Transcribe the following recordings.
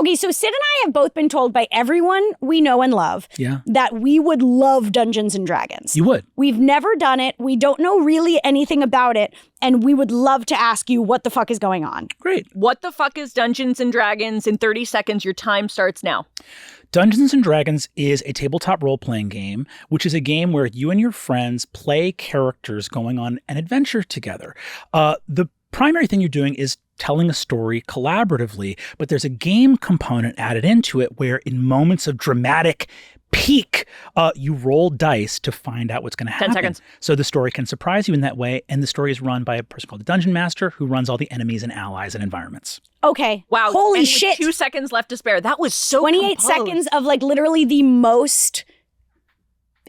Okay, so Sid and I have both been told by everyone we know and love that we would love Dungeons and Dragons. You would. We've never done it. We don't know really anything about it. And we would love to ask you what the fuck is going on. Great. What the fuck is Dungeons and Dragons? In 30 seconds, your time starts now. Dungeons & Dragons is a tabletop role-playing game, which is a game where you and your friends play characters going on an adventure together. The primary thing you're doing is telling a story collaboratively, but there's a game component added into it where in moments of dramatic peak, you roll dice to find out what's going to happen. 10 seconds. So the story can surprise you in that way, and the story is run by a person called the Dungeon Master who runs all the enemies and allies and environments. Okay. Wow. Holy and shit. With 2 seconds left to spare. That was so 28 composed. seconds of like literally the most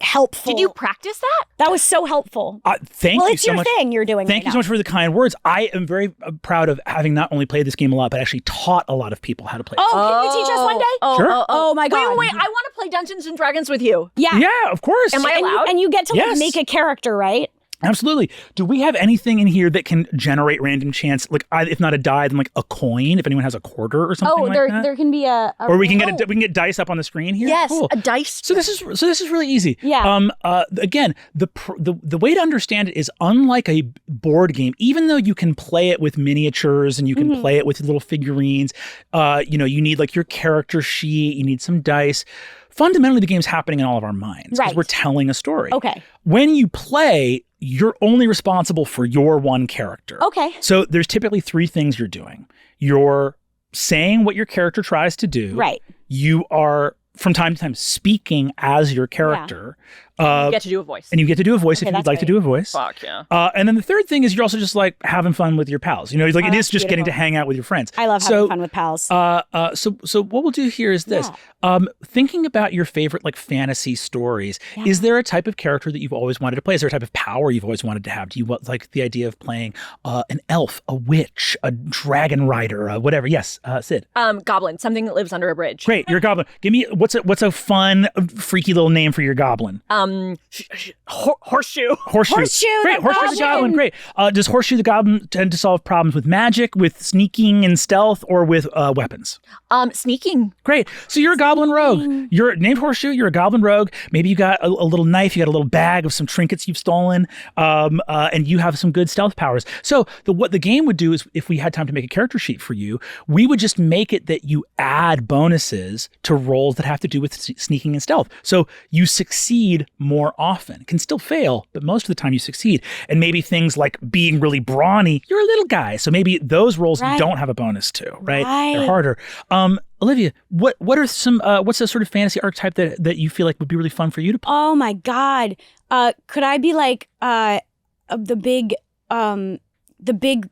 helpful. Did you practice that? That was so helpful. Thank well, you it's so your much. thing you're doing Thank right you so now. much for the kind words. I am very proud of having not only played this game a lot, but actually taught a lot of people how to play it. Oh, can you teach us one day? Sure. Oh my God. Wait, I want to play Dungeons and Dragons with you. Yeah. Yeah, of course. Am I And allowed? and you get to like, Yes. make a character, right? Absolutely. Do we have anything in here that can generate random chance? Like, if not a die, then like a coin. If anyone has a quarter or something like that. there can be a Or we can get dice up on the screen here. Yes, Cool. A dice. So this is really easy. Yeah. Again, the way to understand it is unlike a board game. Even though you can play it with miniatures and you can play it with little figurines, you need like your character sheet. You need some dice. Fundamentally, the game's happening in all of our minds because Right. we're telling a story. Okay. When you play, you're only responsible for your one character. Okay. So there's typically 3 things you're doing. You're saying what your character tries to do. Right. You are, from time to time, speaking as your character. You get to do a voice. And you get to do a voice Okay, if you'd that's like to great. do a voice. Fuck yeah. And then the third thing is you're also just like having fun with your pals. You know, like it is that's just getting to beautiful. hang out with your friends. I love having fun with pals. So what we'll do here is this. Thinking about your favorite like fantasy stories, is there a type of character that you've always wanted to play? Is there a type of power you've always wanted to have? Do you want like the idea of playing an elf, a witch, a dragon rider, whatever? Yes, Sid. Goblin, something that lives under a bridge. Great, you're a goblin. Give me what's a fun, freaky little name for your goblin? Horseshoe. Horseshoe. Great. the Horseshoe the goblin. goblin. Great. Does Horseshoe the goblin tend to solve problems with magic, with sneaking and stealth, or with weapons? Sneaking. Great. So you're a goblin rogue. You're named Horseshoe. You're a goblin rogue. Maybe you got a little knife. You got a little bag of some trinkets you've stolen, and you have some good stealth powers. So what the game would do is, if we had time to make a character sheet for you, we would just make it that you add bonuses to rolls that have to do with sneaking and stealth. So you succeed more often. Can still fail, but most of the time you succeed. And maybe things like being really brawny. You're a little guy, so maybe those rolls you don't have a bonus to, right? They're harder. Olivia, what's the sort of fantasy archetype that you feel like would be really fun for you to play? Oh my God. Could I be like the big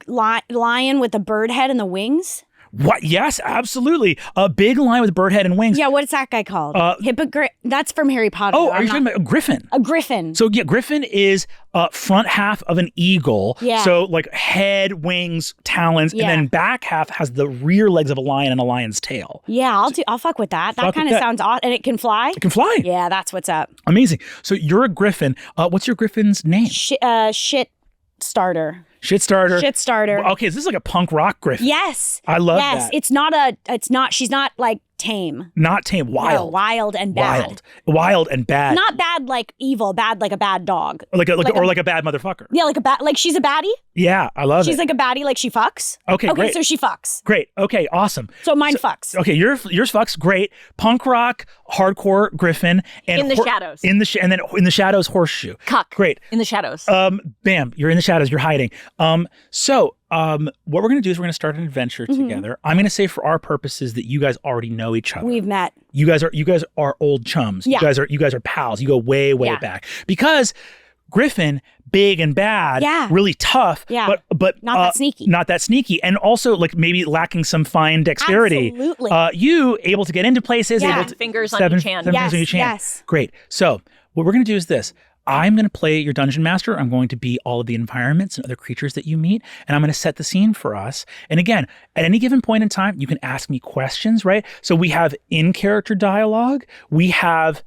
lion with the bird head and the wings? What? Yes, absolutely. A big lion with a bird head and wings. Yeah, what's that guy called? Hippogriff. That's from Harry Potter. Oh, are you talking about a griffin? A griffin. So yeah, griffin is front half of an eagle. Yeah. So like head, wings, talons, and then back half has the rear legs of a lion and a lion's tail. Yeah, I'll fuck with that. That kind of sounds awesome. And it can fly? It can fly. Yeah, that's what's up. Amazing. So you're a griffin. What's your griffin's name? Shit starter. Shit starter. Shit starter. Okay, is this like a punk rock griffin? Yes. I love yes. that. She's not like tame. Not tame, wild. No, wild and bad. Wild and bad. Not bad like evil, bad like a bad dog. Like a bad motherfucker. Yeah, like she's a baddie. Yeah, I love it. She's like a baddie, like she fucks. Okay, great. So she fucks. Great. Okay, awesome. So mine fucks. Okay, yours fucks. Great. Punk rock, hardcore griffin, and In the shadows. And then in the shadows, horseshoe. Cuck. Great. In the shadows. Bam. You're in the shadows. You're hiding. So what we're going to do is we're going to start an adventure together. I'm going to say for our purposes that you guys already know each other. We've met. You guys are old chums. Yeah. You guys are pals. You go way back. Because Griffin, big and bad, really tough, but not that sneaky. Not that sneaky. And also like maybe lacking some fine dexterity. Absolutely. You able to get into places, able to fingers on each hand. Fingers on each hand. Yes. Great. So what we're going to do is this. I'm going to play your dungeon master. I'm going to be all of the environments and other creatures that you meet, and I'm going to set the scene for us. And again, at any given point in time, you can ask me questions, right? So we have in-character dialogue. We have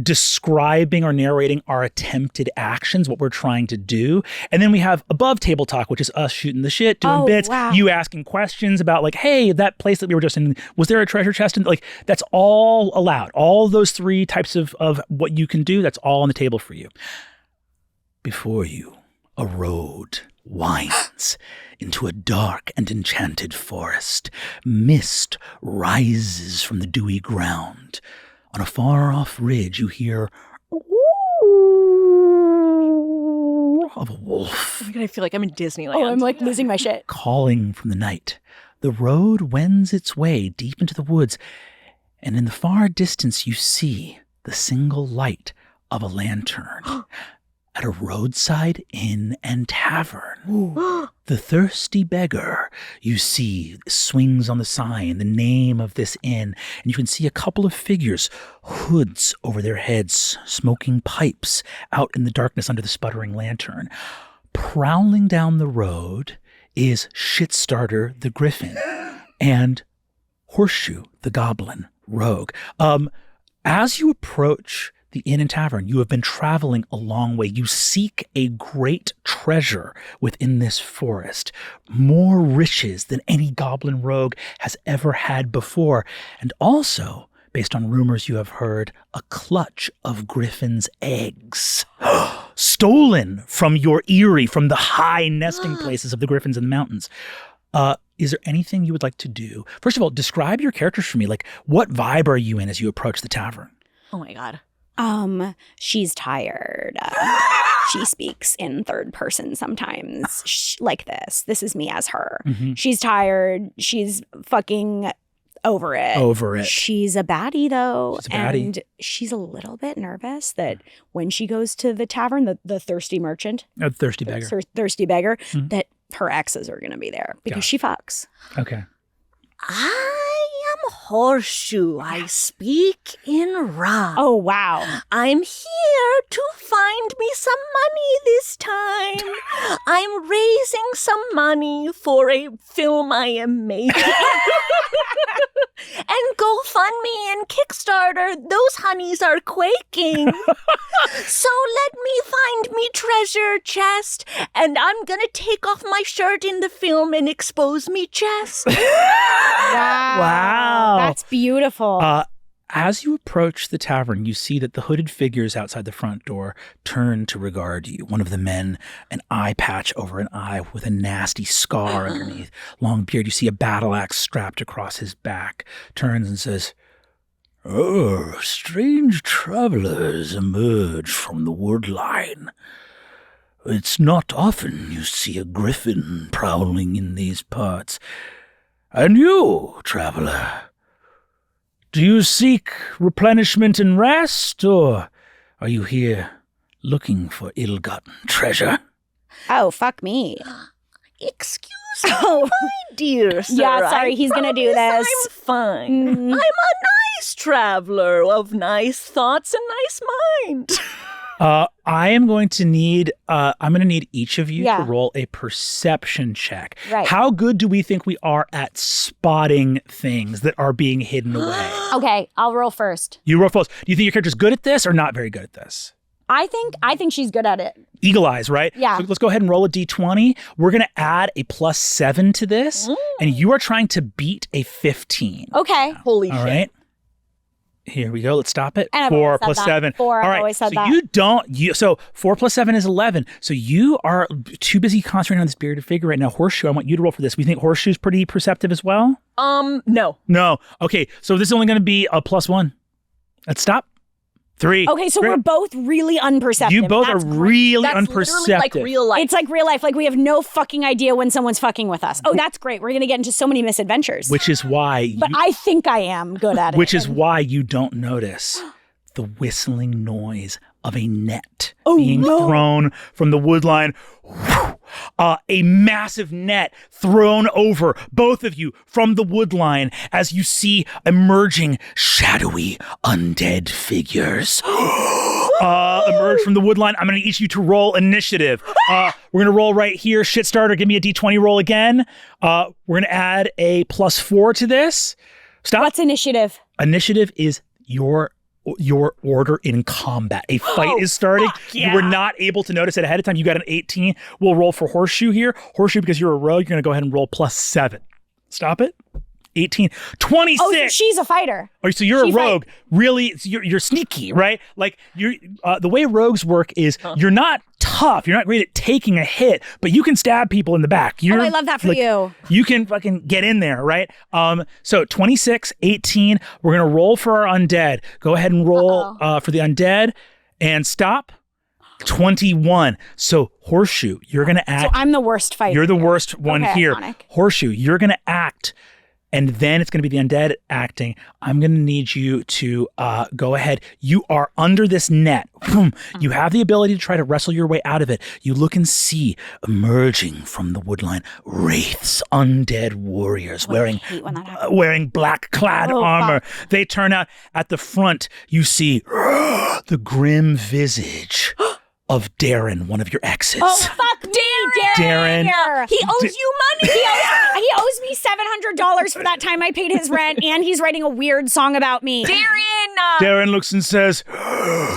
describing or narrating our attempted actions, what we're trying to do. And then we have above table talk, which is us shooting the shit, doing bits, you asking questions about like, hey, that place that we were just in, was there a treasure chest? And like, that's all allowed. All those three types of what you can do, that's all on the table for you. Before you, a road winds into a dark and enchanted forest. Mist rises from the dewy ground. On a far-off ridge, you hear of a wolf. Oh my God, I feel like I'm in Disneyland. Oh, I'm like losing my shit. Calling from the night. The road wends its way deep into the woods, and in the far distance you see the single light of a lantern at a roadside inn and tavern. The Thirsty Beggar, you see, swings on the sign, the name of this inn, and you can see a couple of figures, hoods over their heads, smoking pipes out in the darkness under the sputtering lantern. Prowling down the road is Shitstarter the Griffin and Horseshoe the Goblin Rogue. As you approach the inn and tavern, you have been traveling a long way. You seek a great treasure within this forest, more riches than any goblin rogue has ever had before. And also, based on rumors you have heard, a clutch of griffin's eggs stolen from your eyrie, from the high nesting places of the griffins in the mountains. Is there anything you would like to do? First of all, describe your characters for me. Like, what vibe are you in as you approach the tavern? Oh my God. She's tired. She speaks in third person sometimes, like this. This is me as her. Mm-hmm. She's tired. She's fucking over it. She's a baddie, though. And she's a little bit nervous that when she goes to the tavern, the thirsty merchant. Thirsty beggar. Thirsty beggar, that her exes are going to be there because she fucks. Okay. I am Horseshoe. I speak in rhyme. Oh, wow. I'm here to find me some money this time. I'm raising some money for a film I am making. And GoFundMe and Kickstarter, those honeys are quaking. So let me find me treasure chest, and I'm gonna take off my shirt in the film and expose me chest. Wow. That's beautiful. As you approach the tavern, you see that the hooded figures outside the front door turn to regard you. One of the men, an eye patch over an eye with a nasty scar underneath, long beard. You see a battle axe strapped across his back, turns and says, "Oh, strange travelers emerge from the wood line. It's not often you see a griffin prowling in these parts. And you, traveler, do you seek replenishment and rest, or are you here looking for ill-gotten treasure?" Oh, fuck me. Excuse me, my dear sir. Yeah, sorry, he's going to do this. I'm fine. I'm a nice traveler of nice thoughts and nice mind. I am going to need, each of you to roll a perception check. Right. How good do we think we are at spotting things that are being hidden away? Okay, I'll roll first. You roll first. Do you think your character's good at this or not very good at this? I think she's good at it. Eagle eyes, right? Yeah. So let's go ahead and roll a d20. We're going to add a +7 to this, and you are trying to beat a 15. Okay. Holy All shit. right. Here we go. Let's stop it. And I've 4 always + said 7. that. 4, All I've right. always said so that. So 4 + 7 is 11. So you are too busy concentrating on this bearded figure right now. Horseshoe, I want you to roll for this. We think Horseshoe's pretty perceptive as well? No. No. Okay. So this is only going to be a +1. Let's stop. 3. Okay, so Great. we're both really unperceptive. You both That's are great. really That's unperceptive. literally like real life. It's like real life. Like we have no fucking idea when someone's fucking with us. Oh, that's great. We're going to get into so many misadventures. Which is why But I think I am good at it. Which is why you don't notice the whistling noise of a net Oh, being thrown from the wood line. A massive net thrown over both of you from the wood line as you see emerging shadowy undead figures emerge from the wood line. I'm going to need you to roll initiative. We're going to roll right here. Shitstarter, give me a d20 roll again. We're going to add a +4 to this. Stop. What's initiative? Initiative is your your order in combat. A fight is starting. yeah. You were not able to notice it ahead of time. You got an 18. We'll roll for Horseshoe here. Horseshoe, because you're a rogue, you're going to go ahead and roll +7. Stop it. 18. 26. Oh, so she's a fighter. Oh, so you're a rogue. Really, so you're sneaky, right? Like the way rogues work is you're not tough. You're not great at taking a hit, but you can stab people in the back. Oh, I love that for you. You can fucking get in there, right? So 26, 18. We're gonna roll for our undead. Go ahead and roll for the undead, and stop. 21. So Horseshoe, you're gonna act. So I'm the worst fighter. You're the worst one here. Iconic. Horseshoe, you're gonna act. And then it's going to be the undead acting. I'm going to need you to go ahead. You are under this net. You have the ability to try to wrestle your way out of it. You look and see emerging from the woodline wraiths, undead warriors wearing black clad armor. Fuck. They turn out at the front. You see the grim visage of Darren, one of your exes. Oh, fuck me, Darren. He owes you money. He owes me $700 for that time I paid his rent, and he's writing a weird song about me. Darren looks and says,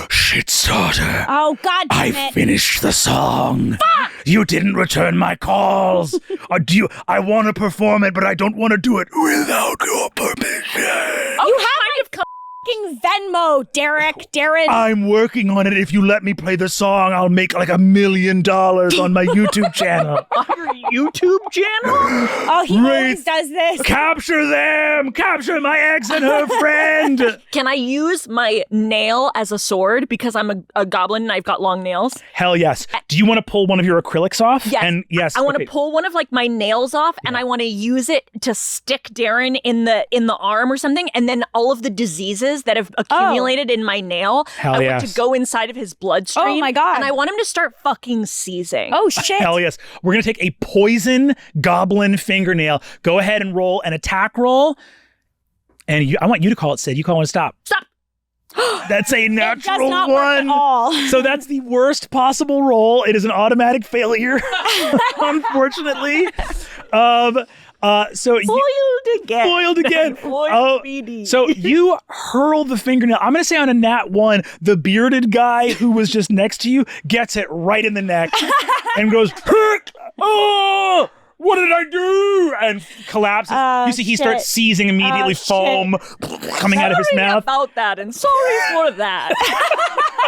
"Shit starter. Oh, God damn I it. finished the song. Fuck! You didn't return my calls. I want to perform it, but I don't want to do it without your permission." You have my fucking Venmo, Darren. I'm working on it. If you let me play the song, I'll make like $1 million on my YouTube channel. On your YouTube channel? Oh, he always does this. Capture them! Capture my ex and her friend! Can I use my nail as a sword because I'm a goblin and I've got long nails? Hell yes. Do you want to pull one of your acrylics off? Yes. And yes. I want to pull one of like my nails off and I want to use it to stick Darren in the arm or something, and then all of the diseases that have accumulated in my nail, Hell I yes. want to go inside of his bloodstream. Oh my God. And I want him to start fucking seizing. Oh, shit. Hell yes. We're going to take a poison goblin fingernail. Go ahead and roll an attack roll. And I want you to call it, Sid. You call it, stop. Stop. That's a It does natural not work one. at all. So that's the worst possible roll. It is an automatic failure, unfortunately. So Foiled again. Foiled again. Foiled BD. So you hurl the fingernail. I'm going to say on a nat 1, the bearded guy who was just next to you gets it right in the neck and goes, "Oh, what did I do?" And collapses. You see he starts seizing immediately, foam coming out of his mouth. About that, and sorry for that.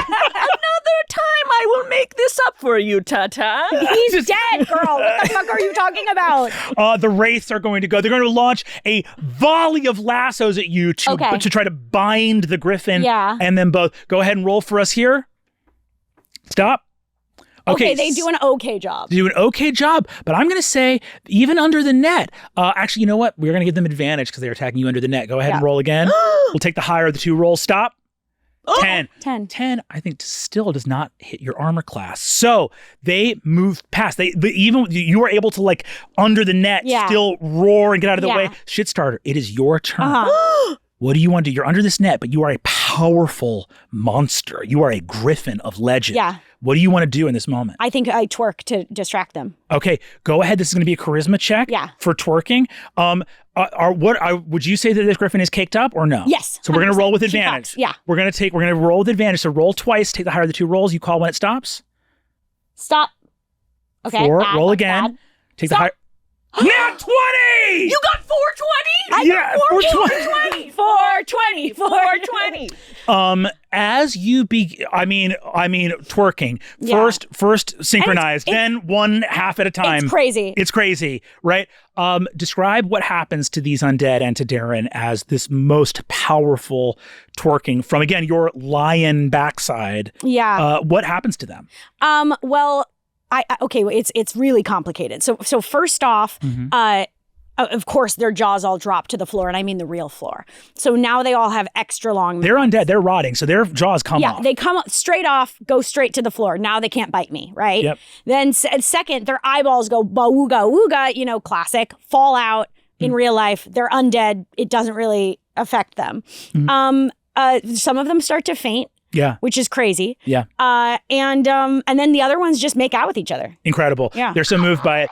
Another time I will make this up for you, Tata. He's dead, girl. What the fuck are you talking about? The wraiths are going to go. They're going to launch a volley of lassos at you to try to bind the griffin. Yeah. And then both. Go ahead and roll for us here. Stop. Okay, they do an okay job. They do an okay job, but I'm going to say even under the net. Actually, you know what? We're going to give them advantage because they're attacking you under the net. Go ahead and roll again. We'll take the higher of the two rolls. Stop. 10. 10, I think, still does not hit your armor class. So they moved past. Even you were able to, like, under the net, still roar and get out of the way. Shit starter, it is your turn. What do you want to do? You're under this net, but you are a powerful monster. You are a griffin of legend. Yeah. What do you want to do in this moment? I think I twerk to distract them. Okay, go ahead. This is going to be a charisma check for twerking. Would you say that this griffin is caked up or no? Yes. So we're going to roll with advantage. Yeah. We're going to roll with advantage. So roll twice, take the higher of the two rolls. You call when it stops. Stop. Okay. 4, roll again. Bad. Take the higher. Nat 20! You got 420? Yeah, 420. 420. As you I mean twerking. First synchronized, then one half at a time. It's crazy, right? Describe what happens to these undead and to Darren as this most powerful twerking from, again, your lion backside. Yeah. What happens to them? Well, it's really complicated. So first off, of course, their jaws all drop to the floor, and I mean the real floor. So now they all have extra long mouths. They're undead. They're rotting, so their jaws come off. Yeah, they come straight off, go straight to the floor. Now they can't bite me, right? Yep. Then second, their eyeballs go ba-wooga, wooga, classic, fall out in real life. They're undead. It doesn't really affect them. Some of them start to faint. Yeah. Which is crazy. Yeah. And then the other ones just make out with each other. Incredible. Yeah. They're so moved by it.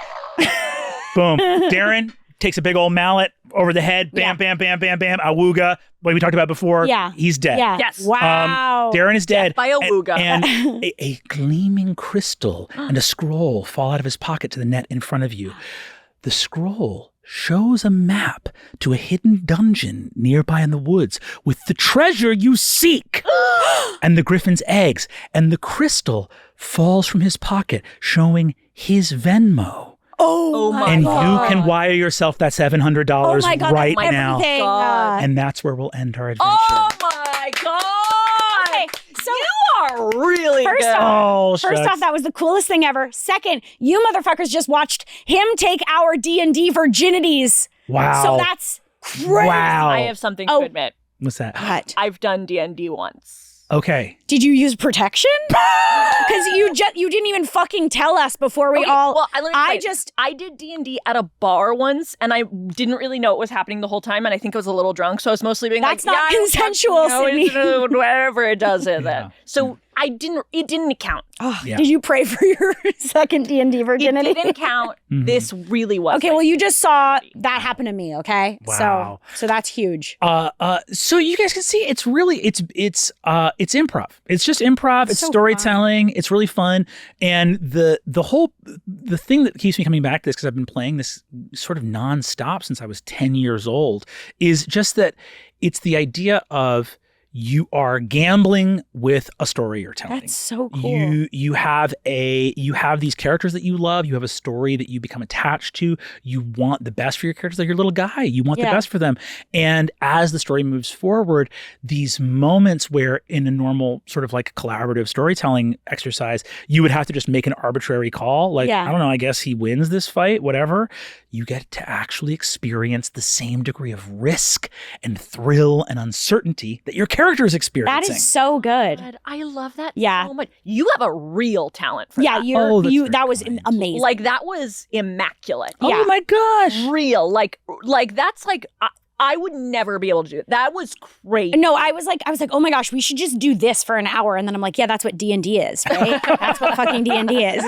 Boom. Darren takes a big old mallet, over the head. Bam, bam, bam, bam, bam. Awooga. What we talked about before. Yeah. He's dead. Yeah. Yes. Wow. Darren is dead. Death by Awooga. And a gleaming crystal and a scroll fall out of his pocket to the net in front of you. The scroll shows a map to a hidden dungeon nearby in the woods with the treasure you seek and the griffin's eggs. And the crystal falls from his pocket, showing his Venmo. Oh my And God. you can wire yourself that $700 Oh my God, right that's now. everything. God. And that's where we'll end our adventure. Oh my God. Okay, so You are really First good. off- Oh, First off, that was the coolest thing ever. Second, you motherfuckers just watched him take our D&D virginities. Wow. So that's crazy. Wow. I have something Oh. to admit. What's that? What? I've done D&D once. Okay. Did you use protection? Because you didn't even fucking tell us before we Okay, all. well, let me I explain. just. I did D&D at a bar once, and I didn't really know what was happening the whole time, and I think I was a little drunk, so I was mostly being That's like, not yeah, consensual, Sydney. whatever it does it. Yeah. So it didn't count. Oh, Yeah. Did you pray for your second D&D It virginity? didn't count. Mhm. This really was. Okay, well, you just saw that happen to me. Okay, Wow. So that's huge. So you guys can see it's really it's improv. It's just improv. It's So storytelling. It's really fun. And the thing that keeps me coming back to this, because I've been playing this sort of nonstop since I was 10 years old, is just that it's the idea of you are gambling with a story you're telling. That's so cool. You have these characters that you love. You have a story that you become attached to. You want the best for your characters. Like your little guy, you want the Yeah. best for them. And as the story moves forward, these moments where in a normal sort of like collaborative storytelling exercise, you would have to just make an arbitrary call. Like, Yeah. I don't know, I guess he wins this fight, whatever. You get to actually experience the same degree of risk and thrill and uncertainty that your character is experiencing. That is so good. God, I love that Yeah. so much. You have a real talent for Yeah, that. you. that's That very was kind. amazing. Like, that was immaculate. Oh Yeah. my gosh. Real. Like that's like, I would never be able to do it. That was crazy. No, I was like, oh my gosh, we should just do this for an hour, and then I'm like, yeah, that's what D&D is, right? That's what fucking D&D is.